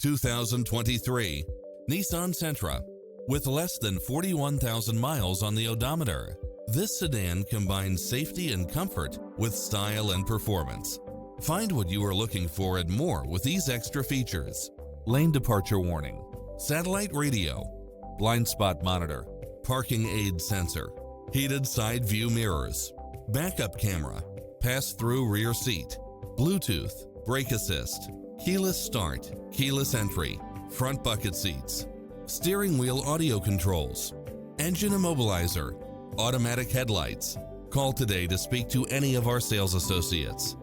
2023 Nissan Sentra. With less than 41,000 miles on the odometer, this sedan combines safety and comfort with style and performance. Find what you are looking for and more with these extra features: lane departure warning, satellite radio, blind spot monitor, parking aid sensor, heated side view mirrors, backup camera, pass-through rear seat, Bluetooth, brake assist, keyless start, keyless entry, front bucket seats, steering wheel audio controls, engine immobilizer, automatic headlights. Call today to speak to any of our sales associates.